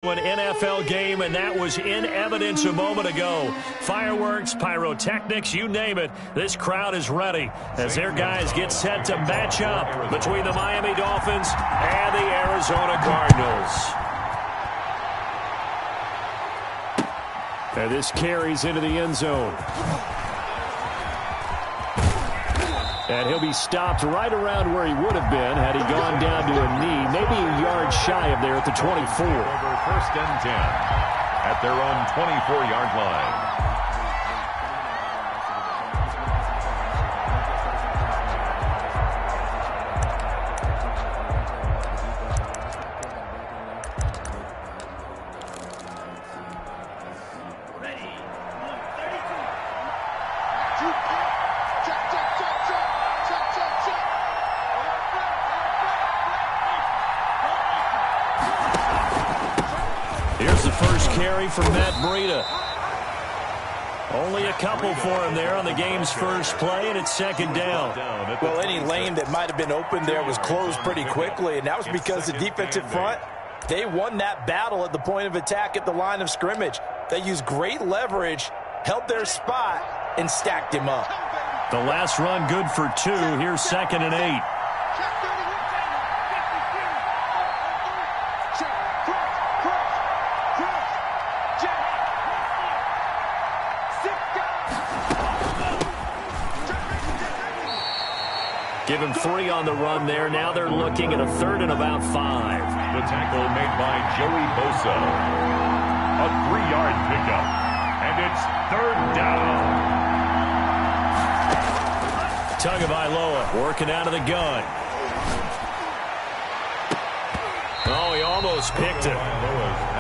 An NFL game, and that was in evidence a moment ago. Fireworks, pyrotechnics, you name it. This crowd is ready as their guys get set to match up between the Miami Dolphins and the Arizona Cardinals. And this carries into the end zone. And he'll be stopped right around where he would have been had he gone down to a knee, maybe a yard shy of there at the 24. First and 10 at their own 24-yard line. Here's the first carry for Matt Breida. Only a couple for him there on the game's first play, and it's second down. Well, any lane that might have been open there was closed pretty quickly, and that was because the defensive front, they won that battle at the point of attack at the line of scrimmage. They used great leverage, held their spot, and stacked him up. The last run good for 2. Here's second and 8. Give him 3 on the run there. Now they're looking at a third and about 5. The tackle made by Joey Bosa. A 3-yard pickup. And it's third down. Tagovailoa working out of the gun. Oh, he almost picked it.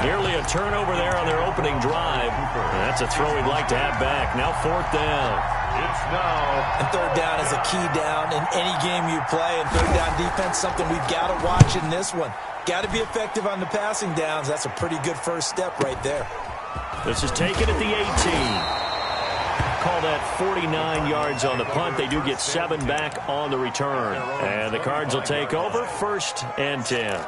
Nearly a turnover there on their opening drive. And that's a throw he'd like to have back. Now fourth down. It's now. And third down is a key down in any game you play. And third down defense, something we've got to watch in this one. Got to be effective on the passing downs. That's a pretty good first step right there. This is taken at the 18. Call that 49 yards on the punt. They do get 7 back on the return. And the Cards will take over first and 10.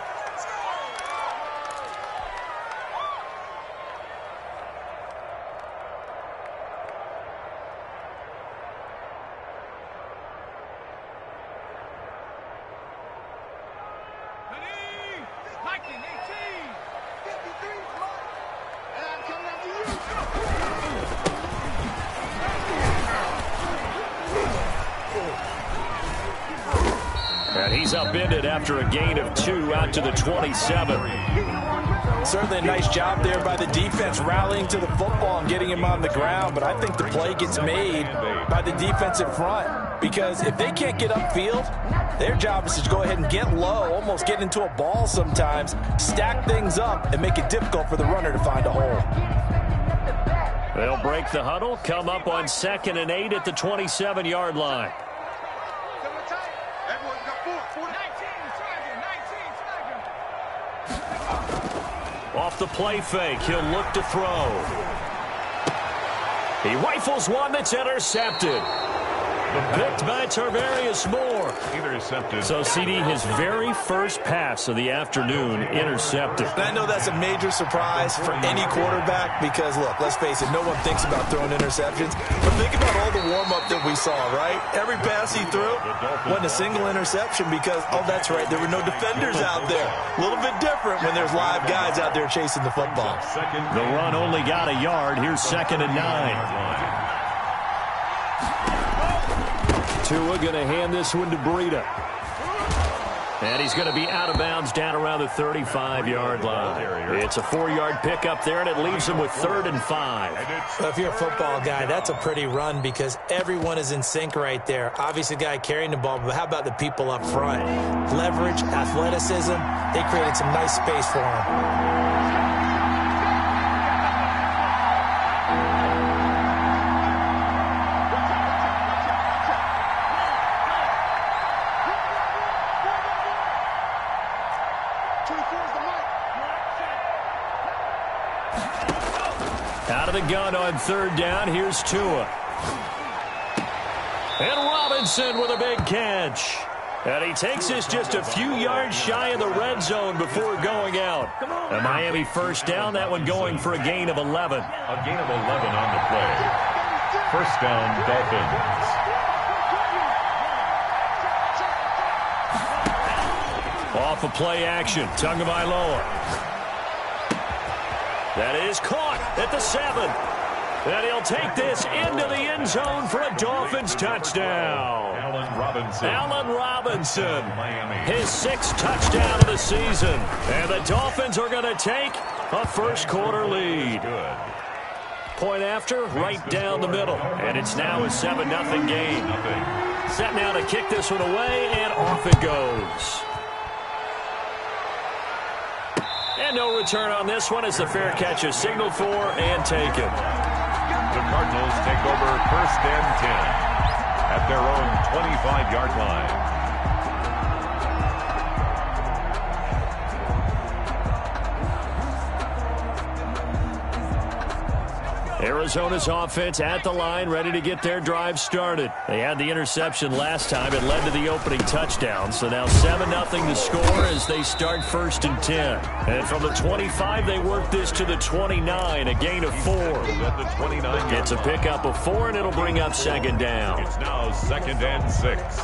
And he's upended after a gain of 2 out to the 27. Certainly a nice job there by the defense rallying to the football and getting him on the ground. But I think the play gets made by the defensive front. Because if they can't get upfield, their job is to go ahead and get low, almost get into a ball sometimes, stack things up, and make it difficult for the runner to find a hole. They'll break the huddle, come up on second and 8 at the 27-yard line. Off the play fake, he'll look to throw. He rifles one that's intercepted. Picked by Tarvarius Moore. Intercepted. So, CD, his very first pass of the afternoon intercepted. And I know that's a major surprise for any quarterback because, look, let's face it, no one thinks about throwing interceptions. But think about all the warm-up that we saw, right? Every pass he threw wasn't a single interception because, oh, that's right, there were no defenders out there. A little bit different when there's live guys out there chasing the football. The run only got a yard. Here's second and 9. Tua going to hand this one to Breida. And he's going to be out of bounds down around the 35-yard line. It's a 4-yard pickup there, and it leaves him with third and 5. Well, if you're a football guy, that's a pretty run because everyone is in sync right there. Obviously, the guy carrying the ball, but how about the people up front? Leverage, athleticism, they created some nice space for him. Out of the gun on third down. Here's Tua. And Robinson with a big catch. And he takes this just a few yards shy of the red zone before going out. A Miami first down, that one going for a gain of 11. A gain of 11 on the play. First down, Dolphins. Off of play action, Tagovailoa. That is caught at the 7. And he'll take this into the end zone for a Dolphins touchdown. Allen Robinson, his 6th touchdown of the season. And the Dolphins are going to take a first-quarter lead. Point after, right down the middle. And it's now a 7-0 game. Set now to kick this one away, and off it goes. And no return on this one as the fair catch is signaled for and taken. The Cardinals take over first and 10 at their own 25-yard line. Arizona's offense at the line, ready to get their drive started. They had the interception last time. It led to the opening touchdown. So now 7-0 to score as they start first and 10. And from the 25, they work this to the 29, a gain of 4. Gets a pickup of 4, and it'll bring up second down. It's now 2nd and 6.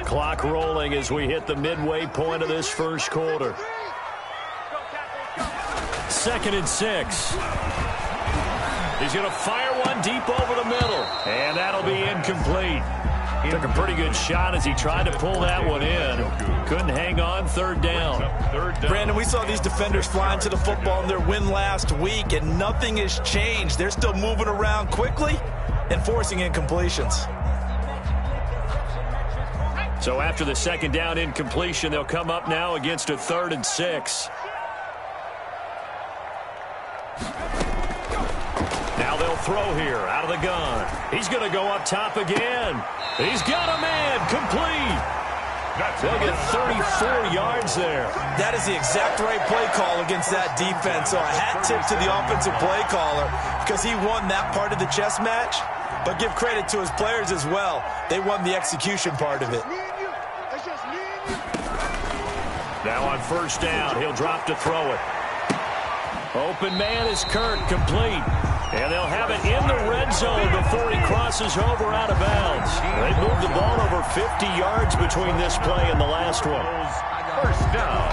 Clock rolling as we hit the midway point of this first quarter. 2nd and 6. He's going to fire one deep over the middle, and that'll be incomplete. Took a pretty good shot as he tried to pull that one in. Couldn't hang on, 3rd down. Brandon, we saw these defenders flying to the football in their win last week, and nothing has changed. They're still moving around quickly and forcing incompletions. So after the 2nd down incompletion, they'll come up now against a 3rd and 6. Now they'll throw here out of the gun. He's going to go up top again. He's got a man complete. They'll get 34 yards there. That is the exact right play call against that defense. So a hat tip to the offensive play caller because he won that part of the chess match. But give credit to his players as well. They won the execution part of it. Now on first down, he'll drop to throw it. Open man is Kirk, complete. And they'll have it in the red zone before he crosses over out of bounds. They moved the ball over 50 yards between this play and the last one. First down.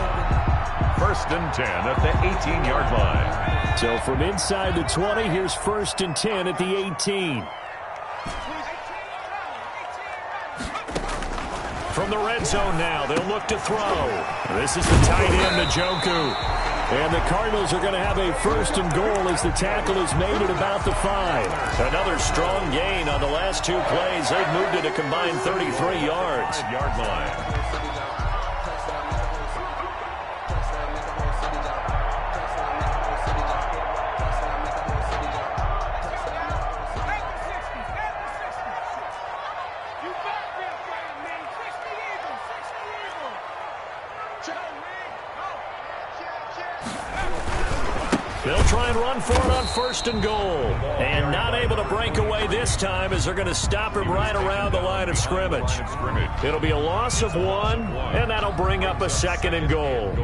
1st and 10 at the 18-yard line. So from inside the 20, here's 1st and 10 at the 18. From the red zone now, they'll look to throw. This is the tight end, Njoku. And the Cardinals are going to have a 1st and goal as the tackle is made at about the 5. Another strong gain on the last 2 plays. They've moved it a combined 33 yards. Yard line. They'll try and run for it on 1st and goal. And not able to break away this time as they're going to stop him right around the line of scrimmage. It'll be a loss of 1, and that'll bring up a 2nd and goal.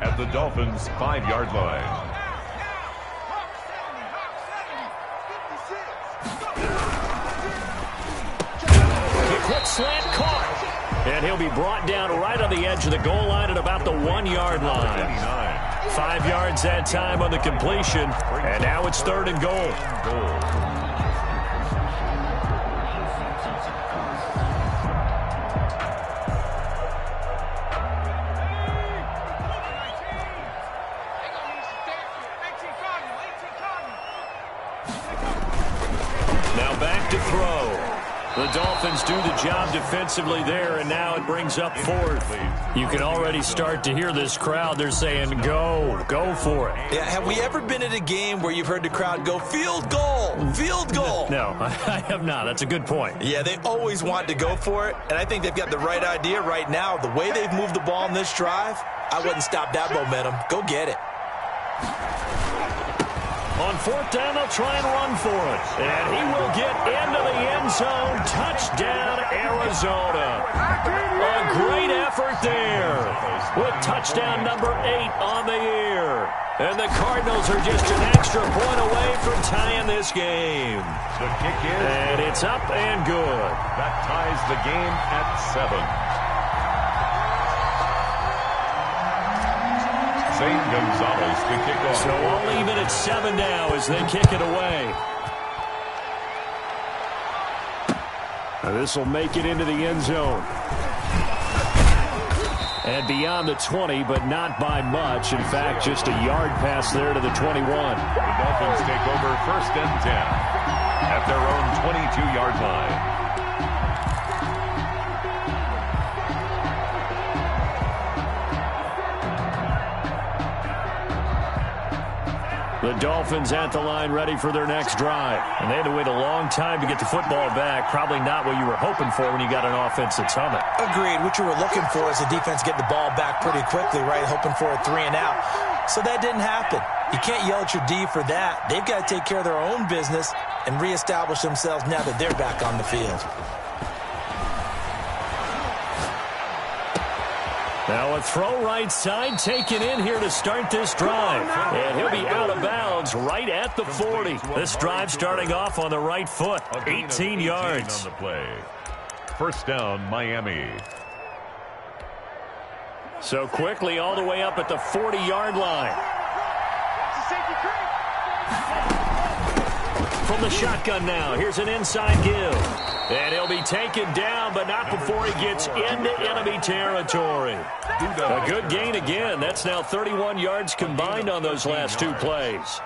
At the Dolphins' 5-yard line. The quick slant caught. And he'll be brought down right on the edge of the goal line at about the 1-yard line. 5 yards that time on the completion, and now it's 3rd and goal. Now back to throw. The Dolphins do the job defensively there, and now it brings up 4th. You can already start to hear this crowd. They're saying, go for it. Yeah, have we ever been at a game where you've heard the crowd go, field goal, field goal? No, I have not. That's a good point. Yeah, they always want to go for it, and I think they've got the right idea right now. The way they've moved the ball in this drive, I wouldn't stop that momentum. Go get it. On fourth down, they'll try and run for it. And he will get into the end zone. Touchdown, Arizona. A great effort there with touchdown number 8 on the year. And the Cardinals are just an extra point away from tying this game. The kick is. And it's up and good. That ties the game at 7. St. Gonzalez to kick off. So all even at 7 now as they kick it away. This will make it into the end zone. And beyond the 20, but not by much. In fact, just a yard pass there to the 21. The Dolphins take over 1st and 10 at their own 22-yard line. The Dolphins at the line ready for their next drive. And they had to wait a long time to get the football back. Probably not what you were hoping for when you got an offense that's humming. Agreed. What you were looking for is the defense get the ball back pretty quickly, right? Hoping for a 3-and-out. So that didn't happen. You can't yell at your D for that. They've got to take care of their own business and reestablish themselves now that they're back on the field. Now a throw right side taken in here to start this drive. And he'll be out of bounds right at the 40. This drive starting off on the right foot. 18 yards. On the play. 1st down, Miami. So quickly all the way up at the 40-yard line. From the shotgun now. Here's an inside give. And he'll be taken down, but not before he gets into enemy territory. A good gain again. That's now 31 yards combined on those last 2 plays.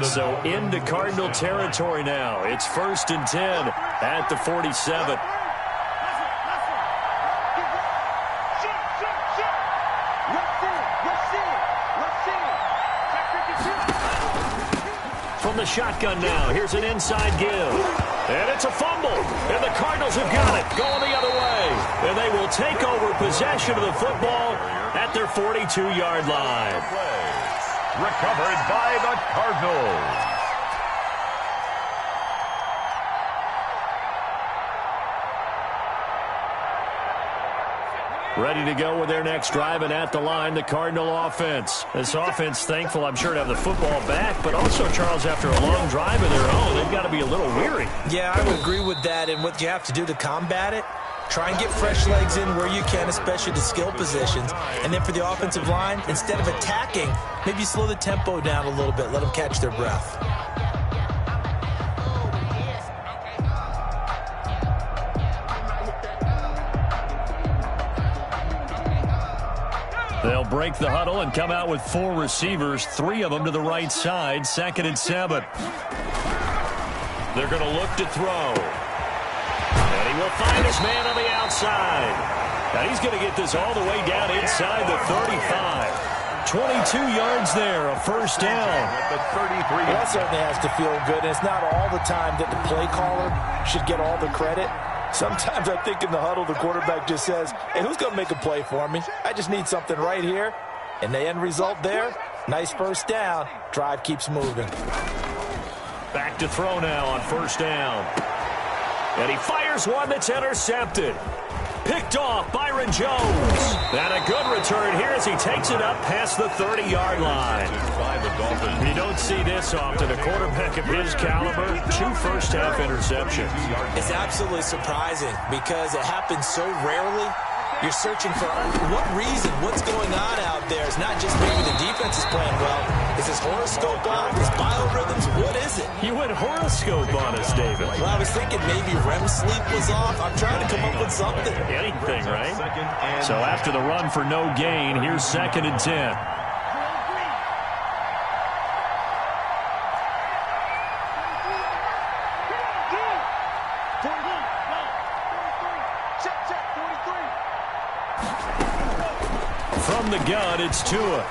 So into Cardinal territory now. It's 1st and 10 at the 47. From the shotgun now, here's an inside give. And it's a fumble. And the Cardinals have got it. Going the other way. And they will take over possession of the football at their 42-yard line. Recovered by the Cardinals. Ready to go with their next drive, and at the line, the Cardinal offense. This offense, thankful, I'm sure, to have the football back, but also, Charles, after a long drive of their own, they've got to be a little weary. Yeah, I would agree with that, and what you have to do to combat it, try and get fresh legs in where you can, especially to skill positions. And then for the offensive line, instead of attacking, maybe slow the tempo down a little bit, let them catch their breath. They'll break the huddle and come out with 4 receivers, 3 of them to the right side, 2nd and 7. They're going to look to throw. And he will find his man on the outside. Now he's going to get this all the way down inside the 35. 22 yards there, a 1st down. At the 33. Well, that certainly has to feel good. And it's not all the time that the play caller should get all the credit. Sometimes I think in the huddle, the quarterback just says, hey, who's going to make a play for me? I just need something right here. And the end result there, nice 1st down. Drive keeps moving. Back to throw now on 1st down. And he fires one that's intercepted. Picked off Byron Jones. And a good return here as he takes it up past the 30-yard line. You don't see this often. A quarterback of his caliber, 2 first-half interceptions. It's absolutely surprising because it happens so rarely. You're searching for what reason, what's going on out there. It's not just maybe the defense is playing well. Is his horoscope off? His biorhythms? What is it? You went horoscope on us, David. Well, I was thinking maybe REM sleep was off. I'm trying to come up with something. Anything, right? So after the run for no gain, here's 2nd and 10. From the gun, it's Tua.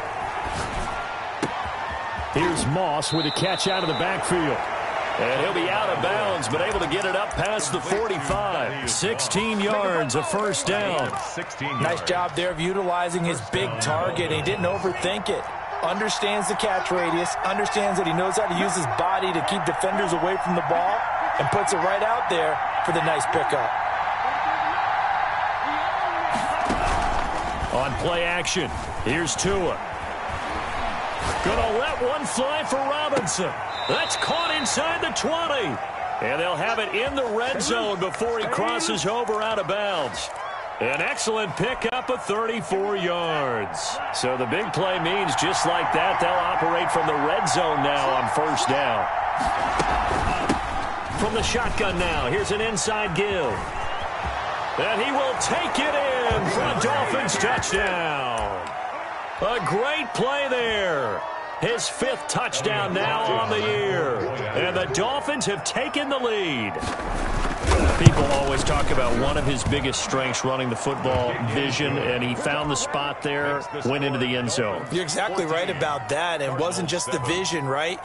Here's Moss with a catch out of the backfield. And he'll be out of bounds, but able to get it up past the 45. 16 yards, a 1st down. Nice job there of utilizing his big target. He didn't overthink it. understands the catch radius, understands that he knows how to use his body to keep defenders away from the ball, and puts it right out there for the nice pickup. On play action, here's Tua. Gonna let one fly for Robinson. That's caught inside the 20. And they'll have it in the red zone before he crosses over out of bounds. An excellent pickup of 34 yards. So the big play means just like that, they'll operate from the red zone now on first down. From the shotgun now, here's an inside give. And he will take it in for a Dolphins touchdown. A great play there. His 5th touchdown now on the year. And the Dolphins have taken the lead. People always talk about one of his biggest strengths, running the football, vision, and he found the spot there, went into the end zone. You're exactly right about that. And it wasn't just the vision, right?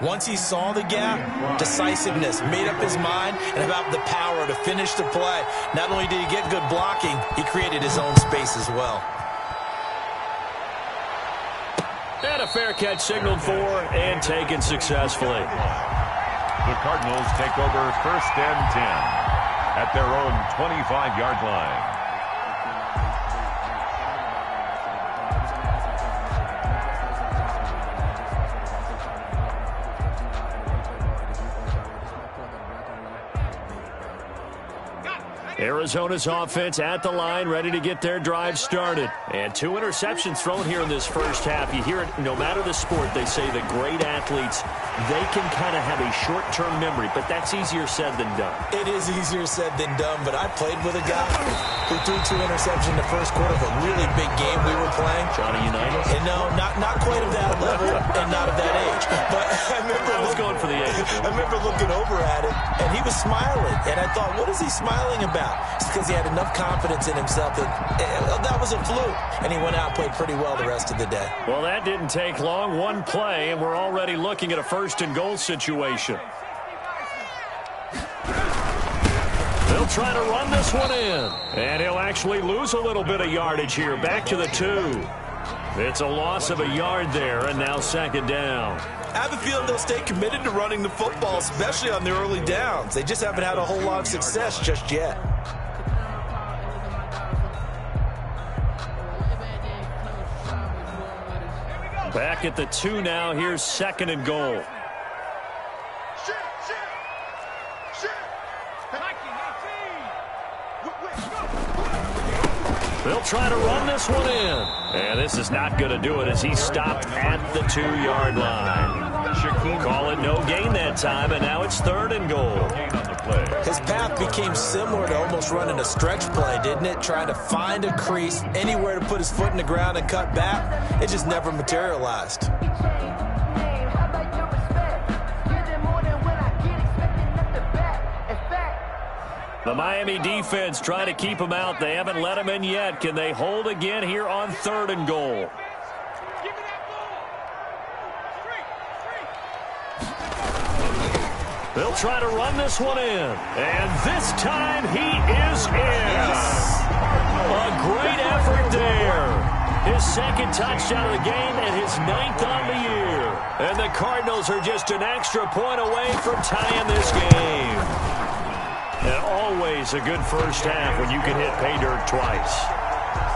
Once he saw the gap, decisiveness, made up his mind, and about the power to finish the play. Not only did he get good blocking, he created his own space as well. And a fair catch signaled for and taken successfully. The Cardinals take over 1st and 10 at their own 25-yard line. Arizona's offense at the line, ready to get their drive started. And 2 interceptions thrown here in this first half. You hear it, no matter the sport, they say that great athletes, they can kind of have a short-term memory, but that's easier said than done. It is easier said than done, but I played with a guy who threw 2 interceptions in the first quarter of a really big game we were playing. Johnny Unitas? And no, not quite of that level and not of that age. But I was going for the age. I remember looking over at him, and he was smiling. And I thought, what is he smiling about? It's because he had enough confidence in himself that was a fluke. And he went out and played pretty well the rest of the day. Well, that didn't take long. One play, and we're already looking at a 1st and goal situation. They'll try to run this one in. And he'll actually lose a little bit of yardage here. Back to the 2. It's a loss of a yard there, and now 2nd down. I have a feeling they'll stay committed to running the football, especially on their early downs. They just haven't had a whole lot of success just yet. Back at the 2 now. Here's 2nd and goal. They'll try to run this one in. And this is not going to do it as he stopped at the 2-yard line. Call it no gain that time, and now it's 3rd and goal. His path became similar to almost running a stretch play, didn't it? Trying to find a crease, anywhere to put his foot in the ground and cut back. It just never materialized. The Miami defense trying to keep him out. They haven't let him in yet. Can they hold again here on 3rd and goal? They'll try to run this one in. And this time he is in. A great effort there. His 2nd touchdown of the game and his 9th on the year. And the Cardinals are just an extra point away from tying this game. And always a good first half when you can hit pay dirt twice.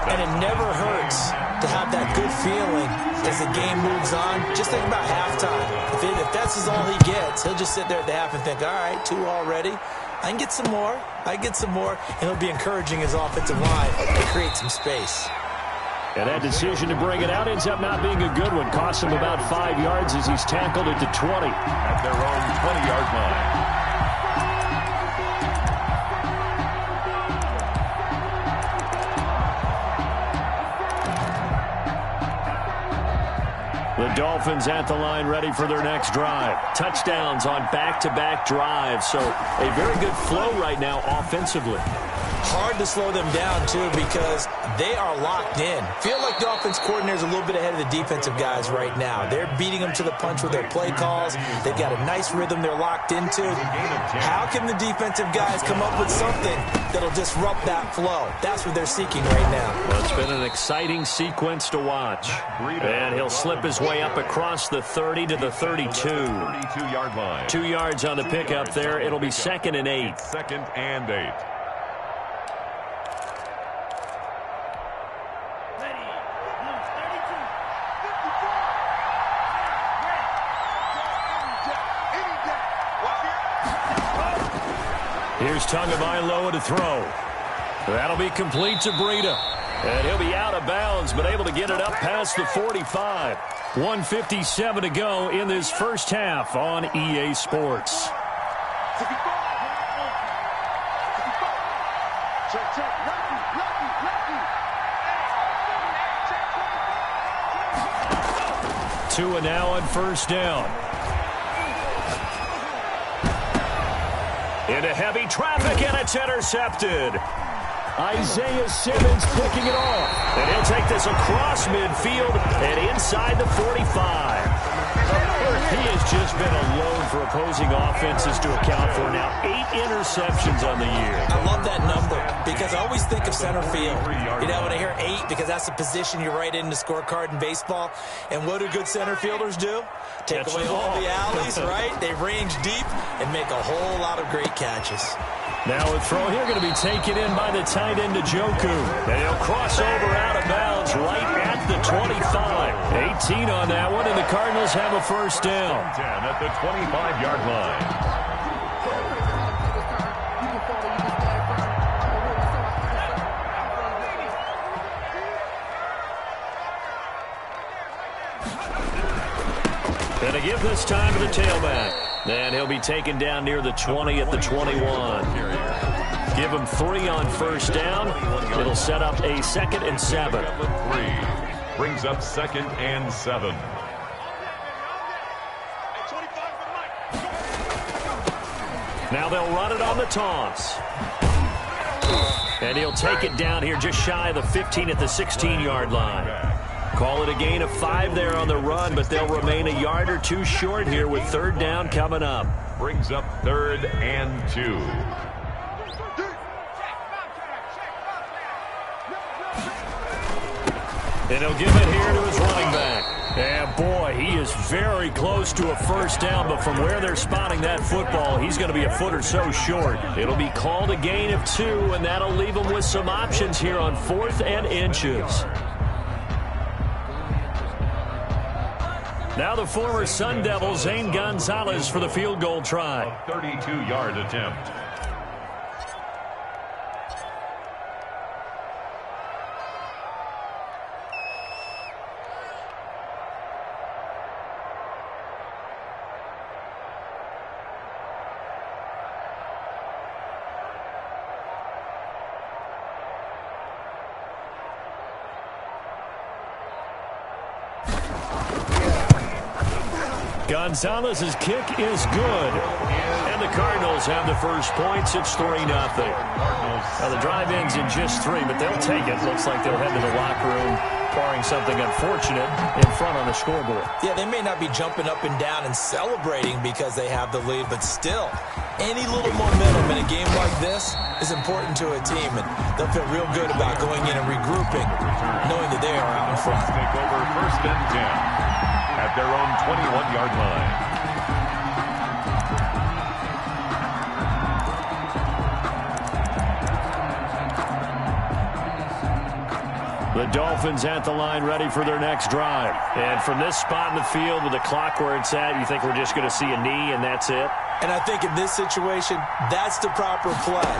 And it never hurts to have that good feeling as the game moves on. Just think about halftime. If that's all he gets, he'll just sit there at the half and think, all right, 2 already. I can get some more. I can get some more. And he'll be encouraging his offensive line to create some space. And that decision to bring it out ends up not being a good one. Costs him about 5 yards as he's tackled at the 20. At their own 20-yard line. The Dolphins at the line ready for their next drive. Touchdowns on back-to-back drives. So a very good flow right now offensively. Hard to slow them down, too, because they are locked in. Feel like the offense coordinator is a little bit ahead of the defensive guys right now. They're beating them to the punch with their play calls. They've got a nice rhythm they're locked into. How can the defensive guys come up with something that'll disrupt that flow? That's what they're seeking right now. Well, it's been an exciting sequence to watch. And he'll slip his way up across the 30 to the 32. 32-yard line. 2 yards on the pickup there. It'll be 2nd and 8. 2nd and 8. Here's Tagovailoa to throw. That'll be complete to Breida. And he'll be out of bounds, but able to get it up past the 45. 1:57 to go in this first half on EA Sports. Tua now on first down. Into heavy traffic, and it's intercepted. Isaiah Simmons picking it off. And he'll take this across midfield and inside the 45. He has just been alone for opposing offenses to account for now 8 interceptions on the year. I love that number because I always think of center field. You know, when I hear 8, because that's the position you write in the scorecard in baseball. And what do good center fielders do? Take away all the alleys, right? They range deep and make a whole lot of great catches. Now a throw here going to be taken in by the tight end Njoku. And he'll cross over out of bounds right at the 25. 18 on that one, and the Cardinals have a first down. 10 at the 25-yard line. And to give this time to the tailback. And he'll be taken down near the 20 at the 21. Give him 3 on first down. It'll set up a 2nd and 7. 3 brings up 2nd and 7. Now they'll run it on the toss. And he'll take it down here just shy of the 15 at the 16-yard line. Call it a gain of 5 there on the run, but they'll remain a yard or 2 short here with 3rd down coming up. Brings up 3rd and 2. And he'll give it here to his running back. And boy, he is very close to a first down, but from where they're spotting that football, he's going to be a foot or so short. It'll be called a gain of 2, and that'll leave him with some options here on 4th and inches. Now the former Sun Devil, Zane Gonzalez, for the field goal try. A 32-yard attempt. Gonzalez's kick is good. And the Cardinals have the first points. It's 3-0. Now the drive ends in just 3, but they'll take it. Looks like they'll head to the locker room, barring something unfortunate in front on the scoreboard. Yeah, they may not be jumping up and down and celebrating because they have the lead, but still, any little momentum in a game like this is important to a team, and they'll feel real good about going in and regrouping, knowing that they are out in front. Take over 1st and 10 at their own 21-yard line. The Dolphins at the line ready for their next drive. And from this spot in the field with the clock where it's at, you think we're just going to see a knee and that's it? And I think in this situation, that's the proper play.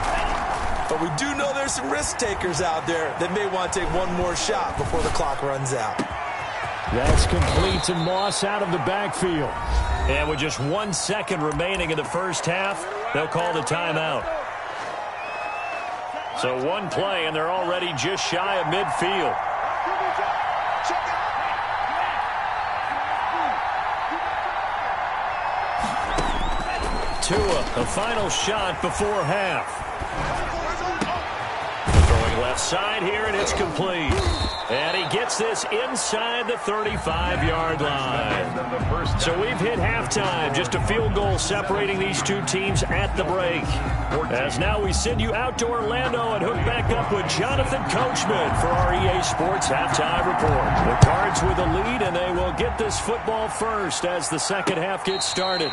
But we do know there's some risk takers out there that may want to take one more shot before the clock runs out. That's complete to Moss out of the backfield. And with just 1 second remaining in the first half, they'll call the timeout. So one play, and they're already just shy of midfield. Tua, a final shot before half. Left side here, and it's complete. And he gets this inside the 35-yard line. So we've hit halftime. Just a field goal separating these two teams at the break. As now we send you out to Orlando and hook back up with Jonathan Coachman for our EA Sports Halftime Report. The Cards with the lead, and they will get this football first as the second half gets started.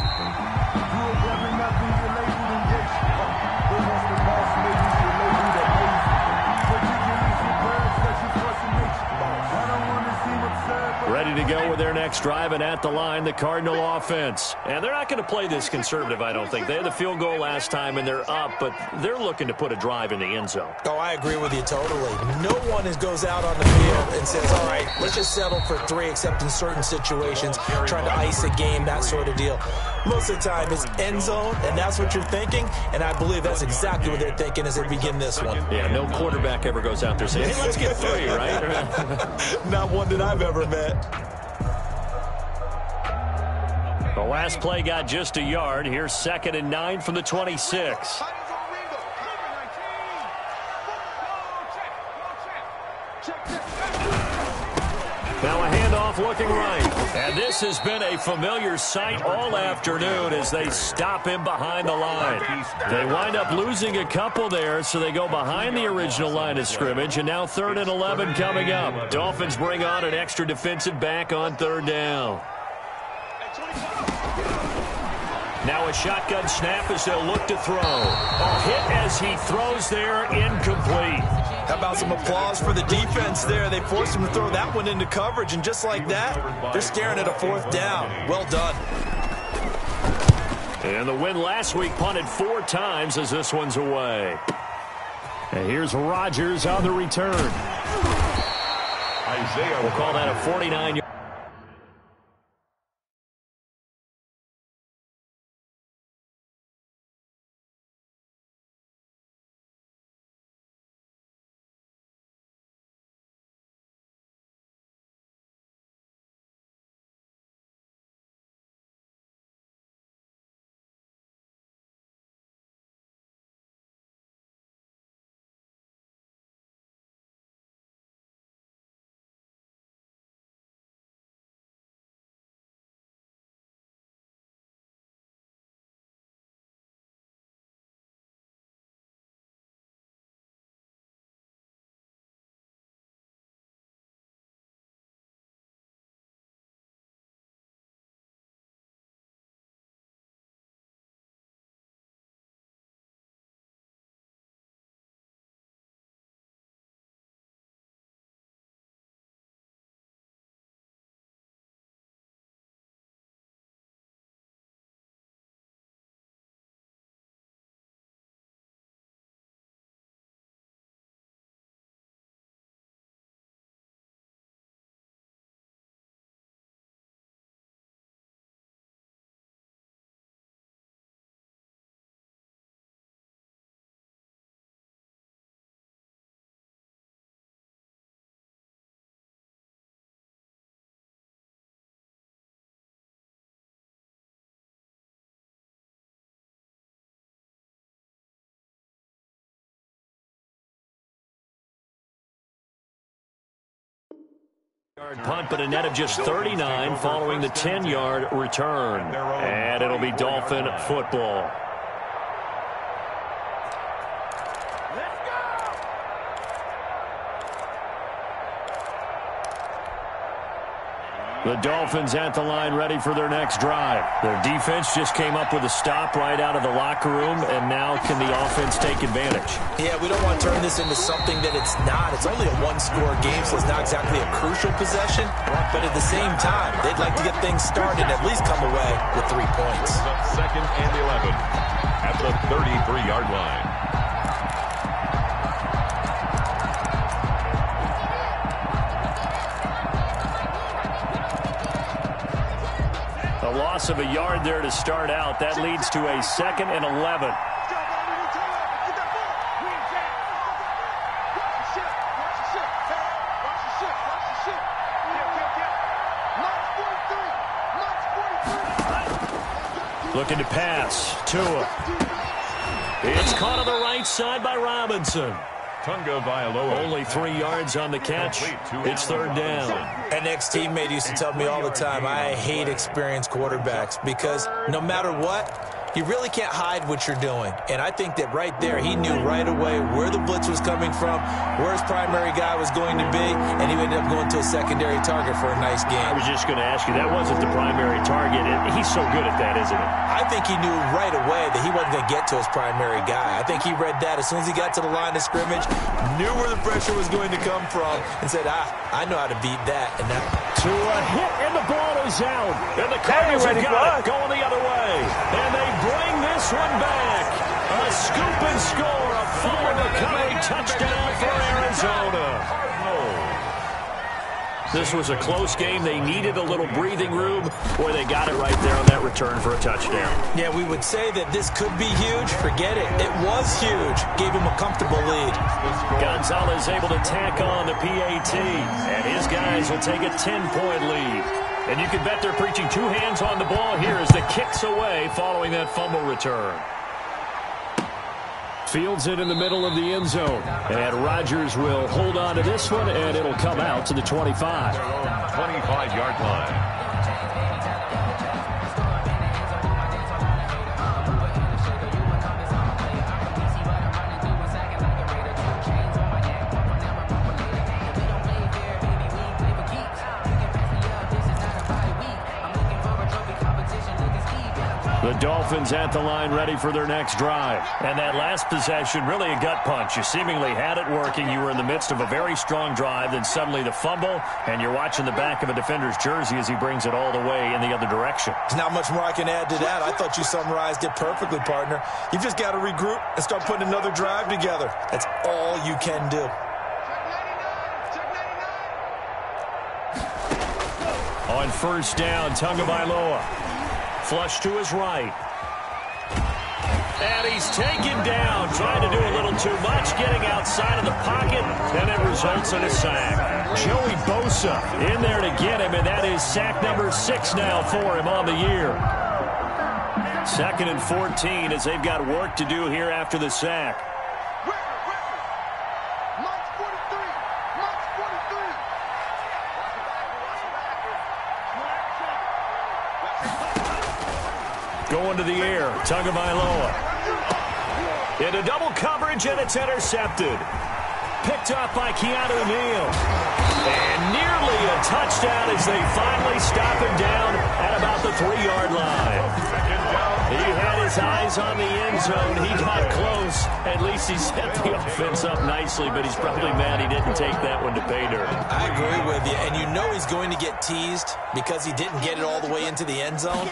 Ready to go with their next drive, and at the line, the Cardinal offense. And they're not going to play this conservative, I don't think. They had the field goal last time, and they're up, but they're looking to put a drive in the end zone. Oh, I agree with you totally. No one goes out on the field and says, all right, let's just settle for 3, except in certain situations, trying to ice a game, that sort of deal. Most of the time, it's end zone, and that's what you're thinking, and I believe that's exactly what they're thinking as they begin this one. Yeah, no quarterback ever goes out there saying, hey, let's get 3, right? Not one that I've ever met. The last play got just a yard. Here's 2nd and 9 from the 26. Now a handoff looking right. And this has been a familiar sight all afternoon as they stop him behind the line. They wind up losing a couple there, so they go behind the original line of scrimmage, and now 3rd and 11 coming up. Dolphins bring on an extra defensive back on 3rd down. Now a shotgun snap as they'll look to throw. A hit as he throws there, incomplete. How about some applause for the defense there? They forced him to throw that one into coverage, and just like that, they're staring at a 4th down. Well done. And the win last week punted 4 times as this one's away. And here's Rodgers on the return. We'll call that a 49-yard. Punt, but a net of just 39 following the 10-yard return. And it'll be Dolphin football. The Dolphins at the line ready for their next drive. Their defense just came up with a stop right out of the locker room, and now can the offense take advantage? Yeah, we don't want to turn this into something that it's not. It's only a one-score game, so it's not exactly a crucial possession. But at the same time, they'd like to get things started and at least come away with 3 points. 2nd and 11 at the 33-yard line. A loss of a yard there to start out. That leads to a 2nd and 11. Looking to pass. Tua. It's caught on the right side by Robinson. Only 3 yards on the catch. It's third down. An ex-teammate used to tell me all the time, I hate experienced quarterbacks because no matter what, you really can't hide what you're doing. And I think that right there, he knew right away where the blitz was coming from, where his primary guy was going to be, and he ended up going to a secondary target for a nice game. I was just going to ask you, that wasn't the primary target. He's so good at that, isn't he? I think he knew right away that he wasn't going to get to his primary guy. I think he read that as soon as he got to the line of scrimmage, knew where the pressure was going to come from, and said, I know how to beat that. And that to a hit, and the ball is out. And the Cardinals have got it going the other way. And they bring this one back. A scoop and score, a fumble recovery touchdown for Arizona. This was a close game. They needed a little breathing room. Boy, they got it right there on that return for a touchdown. Yeah, we would say that this could be huge. Forget it. It was huge. Gave him a comfortable lead. Gonzalez able to tack on the PAT, and his guys will take a 10-point lead. And you can bet they're preaching 2 hands on the ball here as the kick's away following that fumble return. Fields it in the middle of the end zone. And Rodgers will hold on to this one, and it'll come out to the 25. 25-yard line. The Dolphins at the line ready for their next drive. And that last possession, really a gut punch. You seemingly had it working. You were in the midst of a very strong drive. Then suddenly the fumble, and you're watching the back of a defender's jersey as he brings it all the way in the other direction. There's not much more I can add to that. I thought you summarized it perfectly, partner. You've just got to regroup and start putting another drive together. That's all you can do. On first down, Tagovailoa. Flush to his right. And he's taken down, trying to do a little too much, getting outside of the pocket, and it results in a sack. Joey Bosa in there to get him, and that is sack number 6 now for him on the year. 2nd and 14 as they've got work to do here after the sack. Going to the air, Tagovailoa. Into double coverage, and it's intercepted. Picked up by Keanu Neal. And nearly a touchdown as they finally stop him down at about the 3-yard line. He had his eyes on the end zone. He got close. At least he set the offense up nicely, but he's probably mad he didn't take that one to pay dirt. I agree with you, and you know he's going to get teased because he didn't get it all the way into the end zone.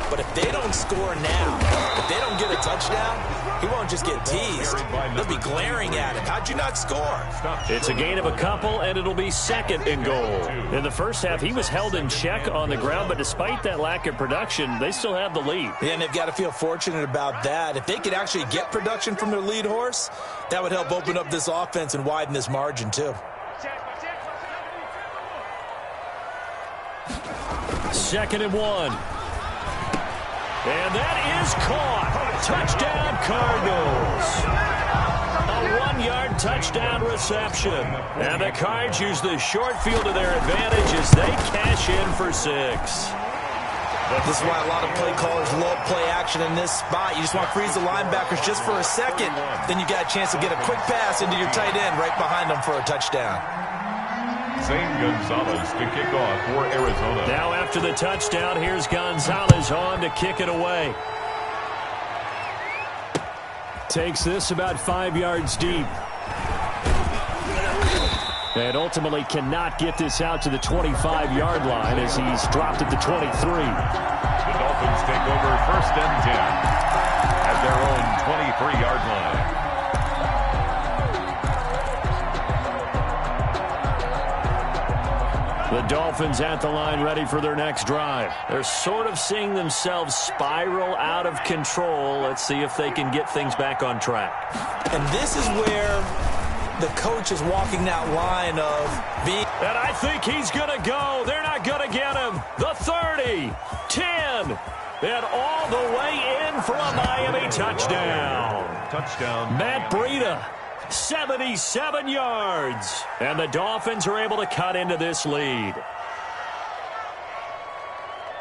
But if they don't score now, if they don't get a touchdown, he won't just get teased. They'll be glaring at him. How'd you not score? It's a gain of a couple, and it'll be 2nd and goal. In the first half, he was held in check on the ground, but despite that lack of production, they still have the lead. Yeah, and they've got to feel fortunate about that. If they could actually get production from their lead horse, that would help open up this offense and widen this margin, too. 2nd and 1. And that is caught. Touchdown, Cardinals. A 1-yard touchdown reception. And the Cards use the short field to their advantage as they cash in for 6. This is why a lot of play callers love play action in this spot. You just want to freeze the linebackers just for a second. Then you got a chance to get a quick pass into your tight end right behind them for a touchdown. Zane Gonzalez to kick off for Arizona. Now after the touchdown, here's Gonzalez on to kick it away. Takes this about 5 yards deep. And ultimately cannot get this out to the 25-yard line as he's dropped at the 23. The Dolphins take over 1st and 10 at their own 23-yard line. The Dolphins at the line ready for their next drive. They're sort of seeing themselves spiral out of control. Let's see if they can get things back on track. And this is where the coach is walking that line of being. And I think he's going to go. They're not going to get him. The 30, 10, and all the way in for a Miami touchdown. Touchdown. Matt Breida 77 yards. And the Dolphins are able to cut into this lead.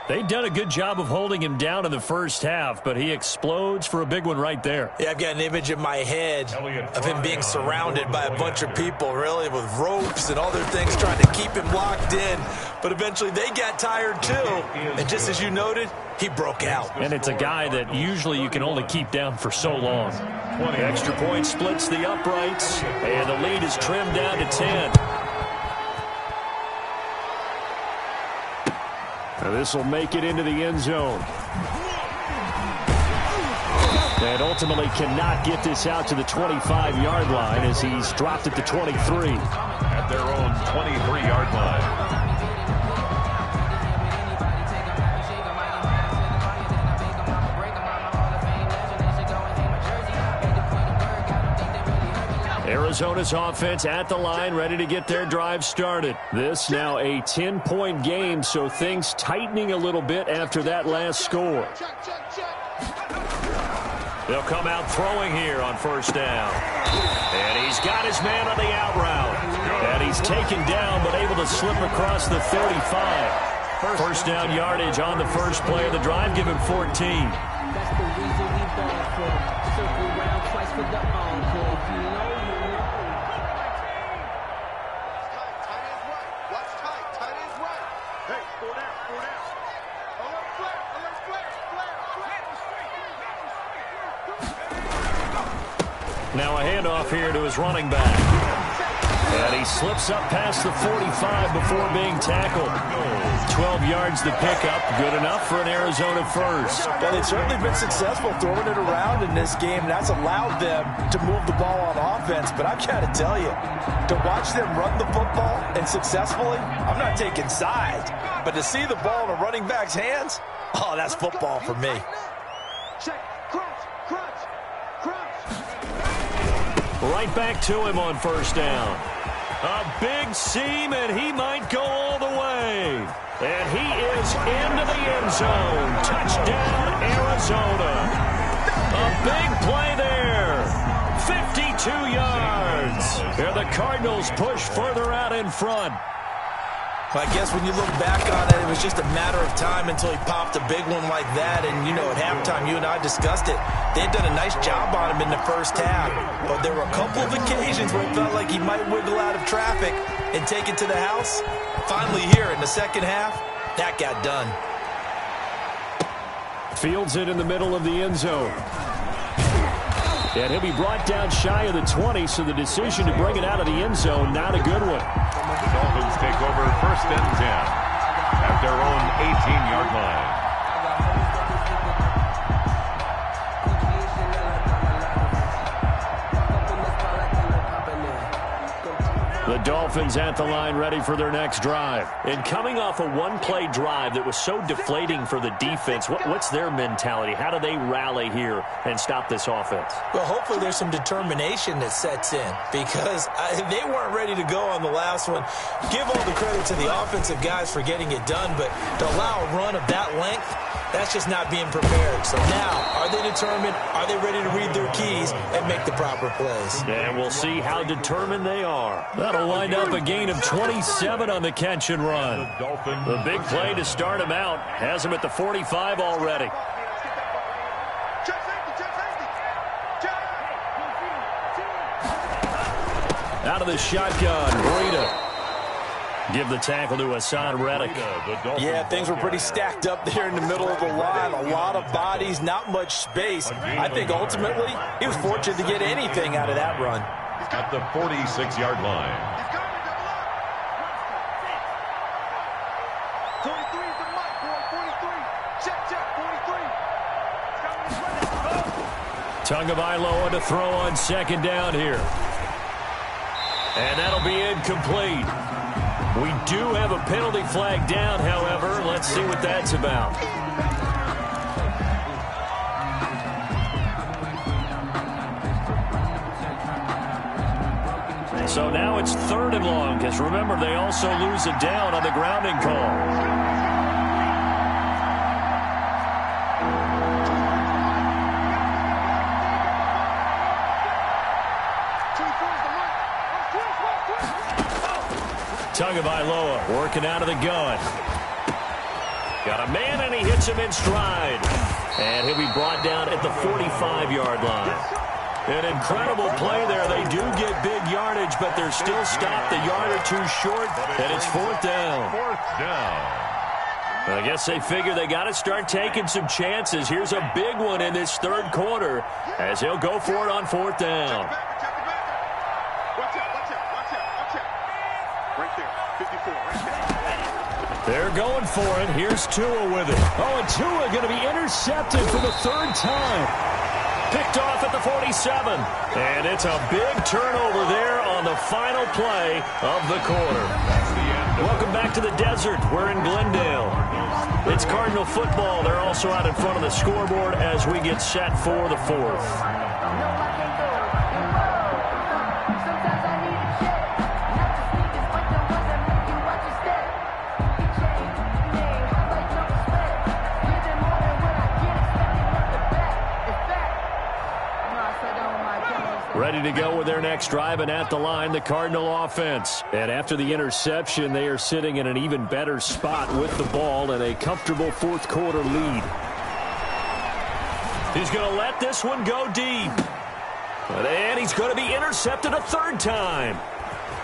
They've done a good job of holding him down in the first half, but he explodes for a big one right there. Yeah, I've got an image in my head of him being surrounded by a bunch of people, really, with ropes and other things trying to keep him locked in. But eventually they got tired too. And just as you noted, he broke out. And it's a guy that usually you can only keep down for so long. The extra point splits the uprights, and the lead is trimmed down to 10. Now this will make it into the end zone. And ultimately cannot get this out to the 25-yard line as he's dropped at the 23. At their own 23-yard line. Arizona's offense at the line, ready to get their drive started. This now a 10-point game, so things tightening a little bit after that last score. They'll come out throwing here on first down. And he's got his man on the out route. And he's taken down, but able to slip across the 35. First down yardage on the first play of the drive, give him 14. That's the reason we ball for. Circle around twice for the encore. If you know, you know. Tight is right. Watch tight. Tight is right. Hey, 4 down, 4 down. Alert flare, alert flare, flare, flare. Now a handoff here to his running back. And he slips up past the 45 before being tackled. 12 yards the pickup, good enough for an Arizona first. Well, they've certainly been successful throwing it around in this game. That's allowed them to move the ball on offense. But I've got to tell you, to watch them run the football and successfully, I'm not taking sides. But to see the ball in a running back's hands, oh, that's football for me. Check, crunch, crunch, crunch. Right back to him on first down. A big seam, and he might go all the way. And he is into the end zone. Touchdown, Arizona. A big play there. 52 yards. And the Cardinals push further out in front. Well, I guess when you look back on it, it was just a matter of time until he popped a big one like that. And, you know, at halftime, you and I discussed it. They had done a nice job on him in the first half. But there were a couple of occasions where it felt like he might wiggle out of traffic and take it to the house. Finally here in the second half, that got done. Fields it in the middle of the end zone. And he'll be brought down shy of the 20, so the decision to bring it out of the end zone, not a good one. The Dolphins take over first and 10 at their own 18-yard line. The Dolphins at the line ready for their next drive. And coming off a one-play drive that was so deflating for the defense, what's their mentality? How do they rally here and stop this offense? Well, hopefully there's some determination that sets in because they weren't ready to go on the last one. Give all the credit to the offensive guys for getting it done, but to allow a run of that length, that's just not being prepared. So now, are they determined? Are they ready to read their keys and make the proper plays? And we'll see how determined they are. That'll wind up a gain of 27 on the catch and run. The big play to start him out has him at the 45 already. Out of the shotgun, Breida. Give the tackle to Hassan Reddick. Yeah, things were pretty stacked up there in the middle of the line. A lot of bodies, not much space. I think ultimately he was fortunate to get anything out of that run. At the 46-yard line. 23 is the mic, boy. 43. Check, check. 43. Tagovailoa to throw on second down here. And that'll be incomplete. We do have a penalty flag down, however. Let's see what that's about. So now it's 3rd and long, because remember, they also lose a down on the grounding call. Two, 3. Tagovailoa working out of the gun. Got a man, and he hits him in stride. And he'll be brought down at the 45-yard line. An incredible play there. They do get big yardage, but they're still stopped a yard or two short, and it's 4th down. 4th down. I guess they figure they got to start taking some chances. Here's a big one in this 3rd quarter as he'll go for it on 4th down. Watch out. Right there, 54, right there. They're going for it. Here's Tua with it. Oh, and Tua going to be intercepted for the 3rd time. Picked off at the 47. And it's a big turnover there on the final play of the quarter. Welcome back to the desert. We're in Glendale. It's Cardinal football. They're also out in front of the scoreboard as we get set for the 4th. Ready to go with their next drive, and at the line, the Cardinal offense. And after the interception, they are sitting in an even better spot with the ball and a comfortable 4th quarter lead. He's going to let this one go deep. And he's going to be intercepted a 3rd time.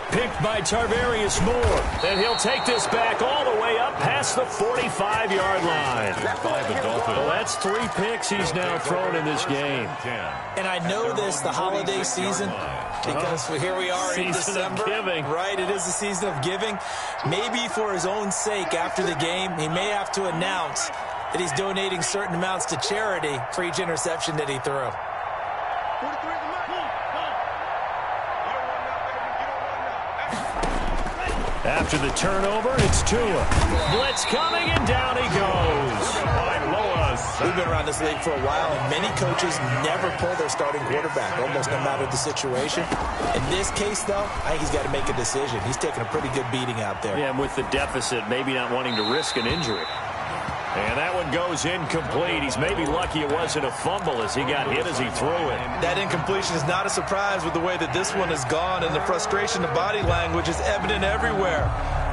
Picked by Tarvarius Moore. And he'll take this back all the way up past the 45-yard line. Well, that's 3 picks he's now thrown in this game. And I know this, the holiday season, because here we are in December. Right, it is the season of giving. Maybe for his own sake, after the game, he may have to announce that he's donating certain amounts to charity for each interception that he threw. After the turnover, it's Tua. Blitz coming, and down he goes. We've been around this league for a while, and many coaches never pull their starting quarterback, almost no matter the situation. In this case, though, I think he's got to make a decision. He's taking a pretty good beating out there. Yeah, and with the deficit, maybe not wanting to risk an injury. And that one goes incomplete. He's maybe lucky it wasn't a fumble as he got hit as he threw it. That incompletion is not a surprise with the way that this one has gone, and the frustration, the body language is evident everywhere.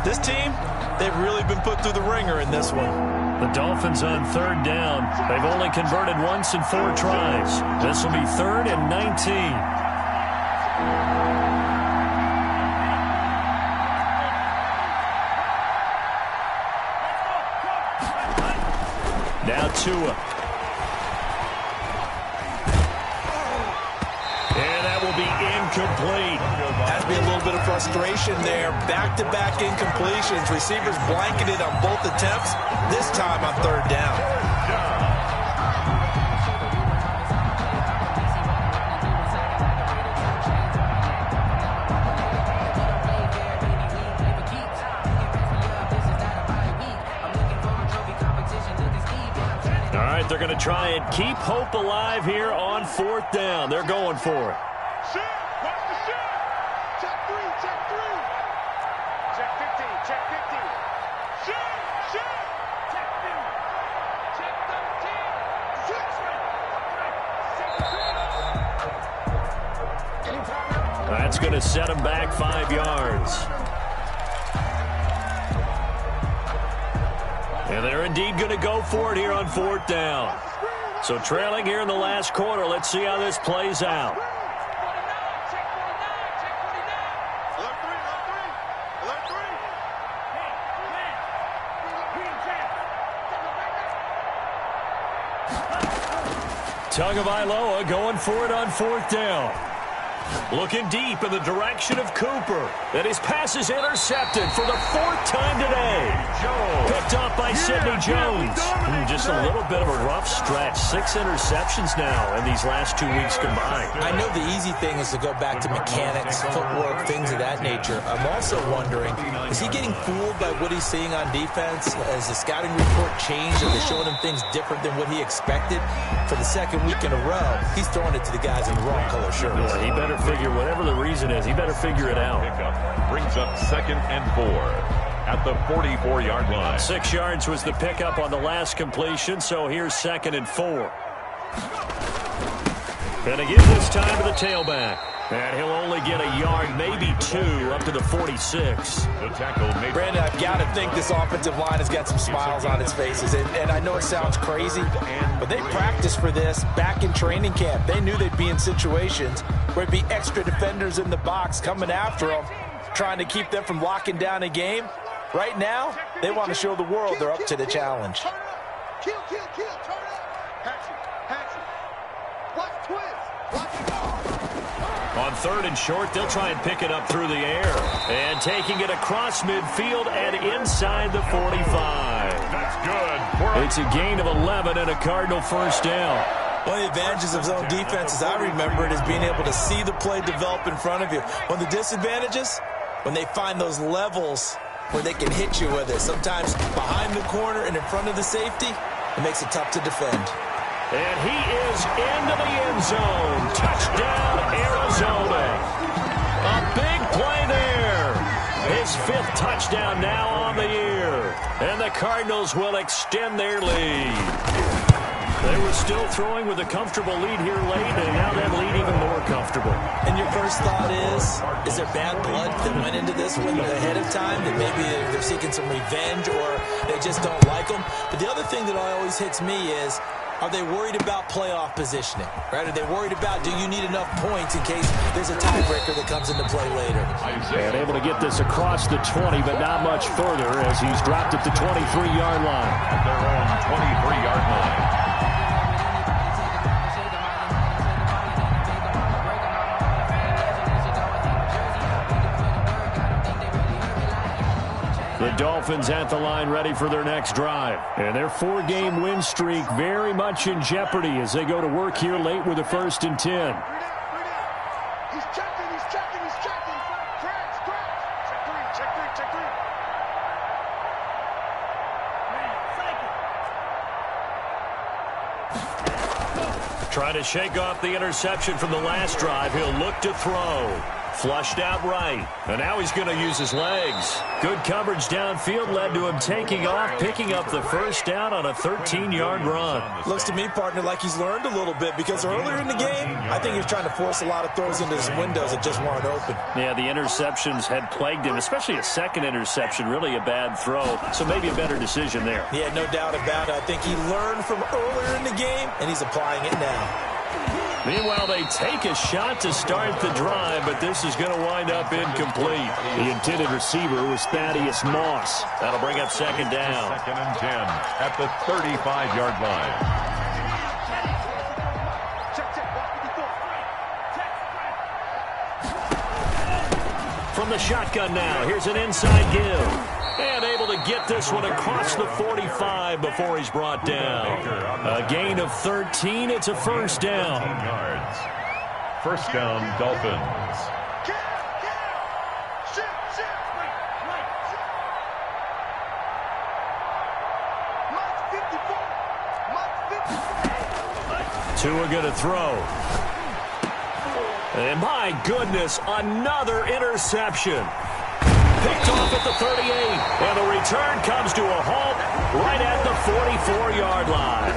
This team, they've really been put through the ringer in this one. The Dolphins on 3rd down. They've only converted once in 4 tries. This will be 3rd and 19. Now Tua. And that will be incomplete. Has to be a little bit of frustration there. Back-to-back incompletions. Receivers blanketed on both attempts. This time on 3rd down. They're going to try and keep hope alive here on 4th down. They're going for it. Watch the shot. Check 3. Check 15. Check 15. Shot. Check 13. That's going to set them back 5 yards. And they're indeed going to go for it here on 4th down. So trailing here in the last quarter. Let's see how this plays out. Tagovailoa going for it on 4th down. Looking deep in the direction of Cooper. And his pass is intercepted for the 4th time today. Picked off by Sidney Jones. Just a little bit of a rough stretch. 6 interceptions now in these last 2 weeks combined. I know the easy thing is to go back to mechanics, footwork, things of that nature. I'm also wondering, is he getting fooled by what he's seeing on defense? Has the scouting report changed? Are they showing him things different than what he expected? For the 2nd week in a row, he's throwing it to the guys in the wrong color shirts. Yeah, he better figure, whatever the reason is, he better figure it out. Brings up 2nd and 4 at the 44-yard line. 6 yards was the pickup on the last completion, so here's 2nd and 4. And again this time to the tailback. And he'll only get a yard, maybe 2, up to the 46. The tackle made. Brandon, I've got to think this offensive line has got some smiles on its faces. And I know it sounds crazy, but they practiced for this back in training camp. They knew they'd be in situations where it'd be extra defenders in the box coming after them, trying to keep them from locking down a game. Right now, they want to show the world they're up to the challenge. Kill, turn up. Hatchet. Watch twist. Watch it go. On 3rd and short, they'll try and pick it up through the air. And taking it across midfield and inside the 45. That's good. It's a gain of 11 and a Cardinal first down. One of the advantages of zone defense, as I remember it, is being able to see the play develop in front of you. One of the disadvantages, when they find those levels where they can hit you with it. Sometimes behind the corner and in front of the safety, it makes it tough to defend. And he is into the end zone. Touchdown, Arizona. A big play there. His 5th touchdown now on the year. And the Cardinals will extend their lead. They were still throwing with a comfortable lead here late, and now that lead even more comfortable. And your first thought is there bad blood that went into this one ahead of time, that maybe they're seeking some revenge or they just don't like them? But the other thing that always hits me is, are they worried about playoff positioning? Right? Are they worried about, do you need enough points in case there's a tiebreaker that comes into play later? And able to get this across the 20, but not much further as he's dropped at the 23-yard line. At their own 23-yard line. The Dolphins at the line ready for their next drive. And their 4-game win streak very much in jeopardy as they go to work here late with a 1st and 10. He's checking. Scratch. Check three. Trying to shake off the interception from the last drive. He'll look to throw. Flushed out right. And now he's going to use his legs. Good coverage downfield led to him taking off, picking up the first down on a 13-yard run. Looks to me, partner, like he's learned a little bit, because earlier in the game, I think he was trying to force a lot of throws into his windows that just weren't open. Yeah, the interceptions had plagued him, especially a second interception, really a bad throw. So maybe a better decision there. Yeah, no doubt about it. I think he learned from earlier in the game, and he's applying it now. Meanwhile, they take a shot to start the drive, but this is going to wind up incomplete. The intended receiver was Thaddeus Moss. That'll bring up 2nd down. 2nd and 10 at the 35-yard line. From the shotgun now, here's an inside give. And able to get this one across the 45 before he's brought down. A gain of 13. It's a first down. 13 yards. First down, Dolphins. Tua going to throw. And my goodness, another interception. Picked off at the 38, and the return comes to a halt right at the 44-yard line.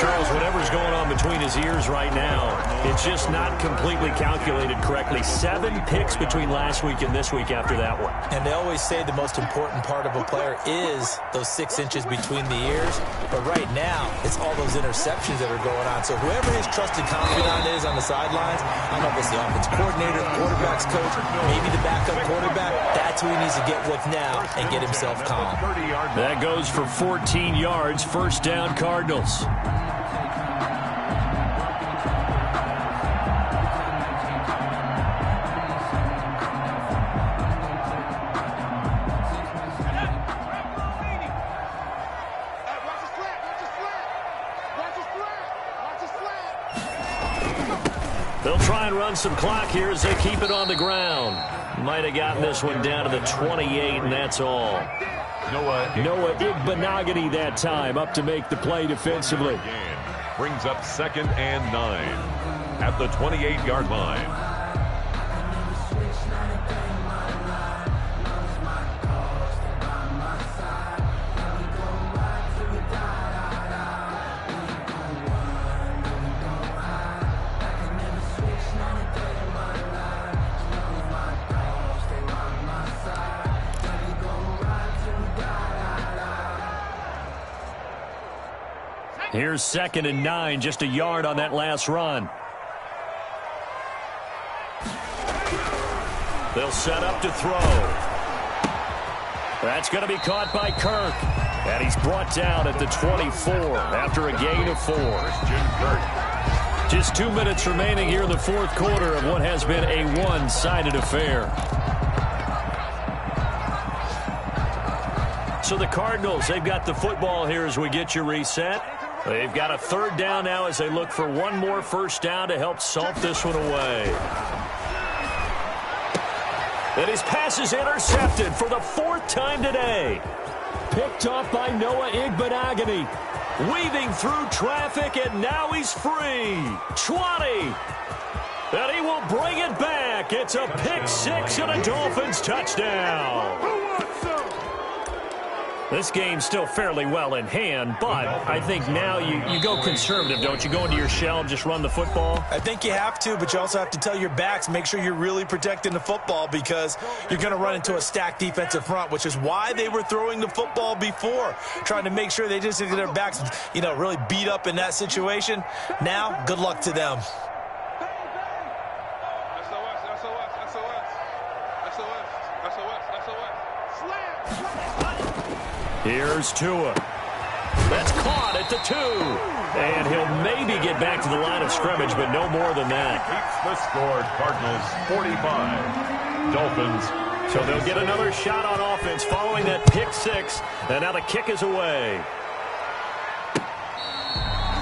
Charles, whatever's going on between his ears right now, it's just not completely calculated correctly. 7 picks between last week and this week after that one. And they always say the most important part of a player is those 6 inches between the ears. But right now, it's all those interceptions that are going on. So whoever his trusted confidant is on the sidelines, I don't know if it's the offense coordinator, the quarterback's coach, maybe the backup quarterback, that's who he needs to get with now and get himself calm. That goes for 14 yards, first down Cardinals. They'll try and run some clock here as they keep it on the ground. Might have gotten this one down to the 28, and that's all. Noah Igbenogany that time up to make the play defensively. Brings up 2nd and 9 at the 28-yard line. Here's 2nd and 9, just a yard on that last run. They'll set up to throw. That's going to be caught by Kirk. And he's brought down at the 24 after a gain of 4. Just 2 minutes remaining here in the fourth quarter of what has been a one-sided affair. So the Cardinals, they've got the football here as we get you reset. They've got a 3rd down now as they look for one more first down to help salt this one away. And his pass is intercepted for the 4th time today. Picked off by Noah Igbenogany. Weaving through traffic, and now he's free. 20. And he will bring it back. It's a pick 6 and a Dolphins touchdown. This game's still fairly well in hand, but I think now you go conservative, don't you? Go into your shell and just run the football? I think you have to, but you also have to tell your backs, make sure you're really protecting the football because you're going to run into a stacked defensive front, which is why they were throwing the football before, trying to make sure they just get their backs, really beat up in that situation. Now, good luck to them. Here's Tua. That's caught at the 2. And he'll maybe get back to the line of scrimmage, but no more than that. Keeps the score, Cardinals 45. Dolphins. So they'll get another shot on offense following that pick 6. And now the kick is away.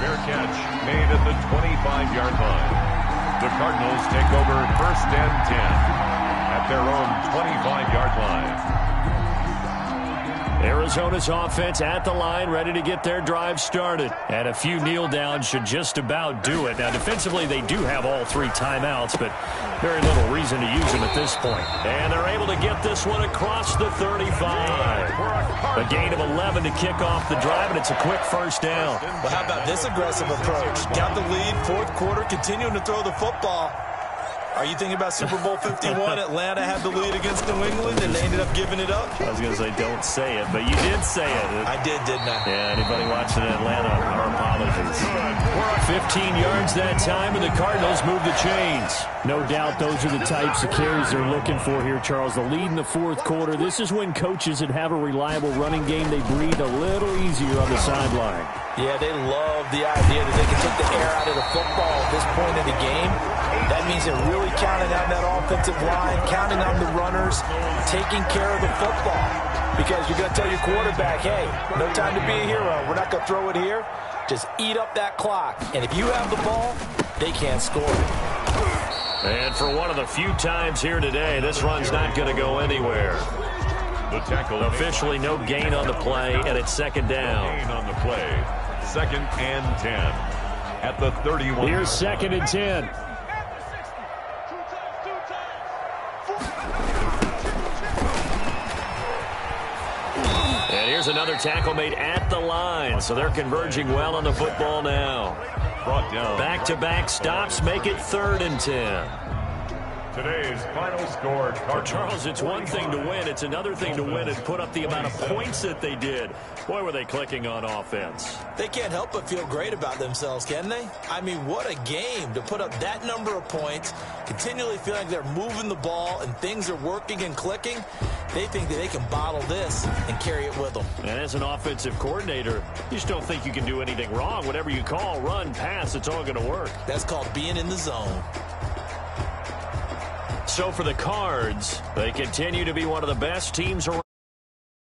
Fair catch made at the 25-yard line. The Cardinals take over 1st and 10 at their own 25-yard line. Arizona's offense at the line, ready to get their drive started. And a few kneel downs should just about do it. Now, defensively, they do have all 3 timeouts, but very little reason to use them at this point. And they're able to get this one across the 35. A gain of 11 to kick off the drive, and it's a quick first down. Well, how about this aggressive approach? Got the lead, fourth quarter, continuing to throw the football. Are you thinking about Super Bowl 51? Atlanta had the lead against New England, and they ended up giving it up? I was going to say, don't say it, but you did say it. I did, didn't I? Yeah, anybody watching Atlanta, our apologies. 15 yards that time, and the Cardinals move the chains. No doubt those are the types of carries they're looking for here, Charles. The lead in the fourth quarter. This is when coaches that have a reliable running game, they breathe a little easier on the sideline. Yeah, they love the idea that they can take the air out of the football at this point in the game. That means they're really counting on that offensive line, counting on the runners, taking care of the football. Because you're going to tell your quarterback, hey, no time to be a hero. We're not going to throw it here. Just eat up that clock. And if you have the ball, they can't score. And for one of the few times here today, this run's not going to go anywhere. The tackle officially no gain on the play, and it's 2nd down. Gain on the play. 2nd and 10 at the 31. Here's 2nd and 10. And here's another tackle made at the line, so they're converging well on the football now. Brought down. Back-to-back stops make it 3rd and 10. Today's final score, Cardinals. Charles, it's one thing to win. It's another thing to win and put up the amount of points that they did. Boy, were they clicking on offense. They can't help but feel great about themselves, can they? I mean, what a game to put up that number of points, continually feel like they're moving the ball and things are working and clicking. They think that they can bottle this and carry it with them. And as an offensive coordinator, you just don't think you can do anything wrong. Whatever you call, run, pass, it's all going to work. That's called being in the zone. So for the Cards, they continue to be one of the best teams around.